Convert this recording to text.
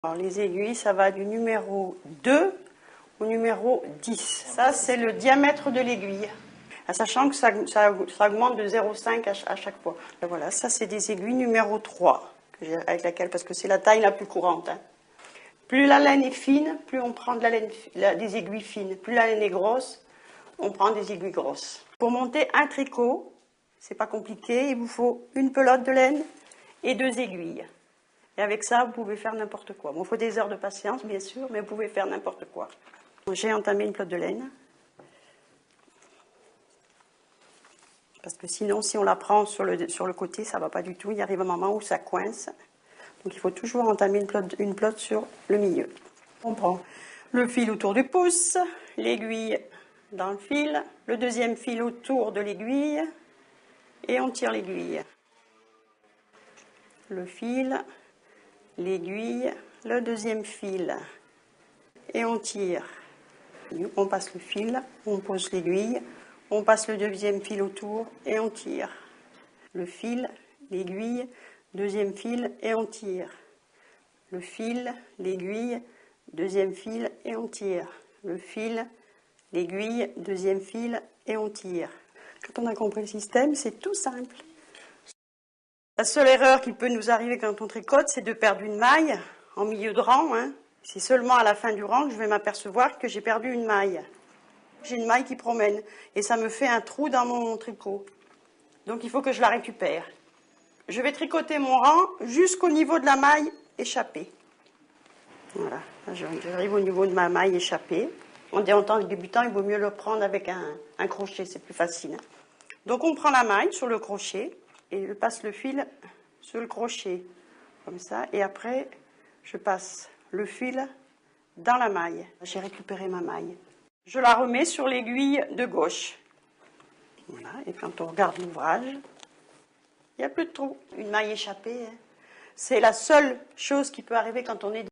Alors, les aiguilles, ça va du numéro 2 au numéro 10. Ça, c'est le diamètre de l'aiguille. Sachant que ça augmente de 0,5 à chaque fois. Et voilà, ça, c'est des aiguilles numéro 3, avec laquelle, parce que c'est la taille la plus courante. Hein. Plus la laine est fine, plus on prend des aiguilles fines. Plus la laine est grosse, on prend des aiguilles grosses. Pour monter un tricot, c'est pas compliqué, il vous faut une pelote de laine et 2 aiguilles. Et avec ça, vous pouvez faire n'importe quoi. Bon, il faut des heures de patience, bien sûr, mais vous pouvez faire n'importe quoi. J'ai entamé une pelote de laine. Parce que sinon, si on la prend sur le côté, ça ne va pas du tout. Il arrive un moment où ça coince. Donc il faut toujours entamer une pelote sur le milieu. On prend le fil autour du pouce, l'aiguille dans le fil, le deuxième fil autour de l'aiguille, et on tire l'aiguille. Le fil, l'aiguille, le deuxième fil, et on tire. On passe le fil, on pose l'aiguille, on passe le deuxième fil autour et on tire. Le fil, l'aiguille, deuxième fil et on tire. Le fil, l'aiguille, deuxième fil et on tire. Le fil, l'aiguille, deuxième fil et on tire. Quand on a compris le système, c'est tout simple. La seule erreur qui peut nous arriver quand on tricote, c'est de perdre une maille en milieu de rang. Hein. C'est seulement à la fin du rang que je vais m'apercevoir que j'ai perdu une maille. J'ai une maille qui promène et ça me fait un trou dans mon tricot. Donc il faut que je la récupère. Je vais tricoter mon rang jusqu'au niveau de la maille échappée. Voilà, j'arrive au niveau de ma maille échappée. En tant que débutant, il vaut mieux le prendre avec un crochet, c'est plus facile. Donc on prend la maille sur le crochet et je passe le fil sur le crochet, comme ça. Et après, je passe le fil dans la maille. J'ai récupéré ma maille. Je la remets sur l'aiguille de gauche. Voilà, et quand on regarde l'ouvrage, il n'y a plus de trou. Une maille échappée, hein. C'est la seule chose qui peut arriver quand on est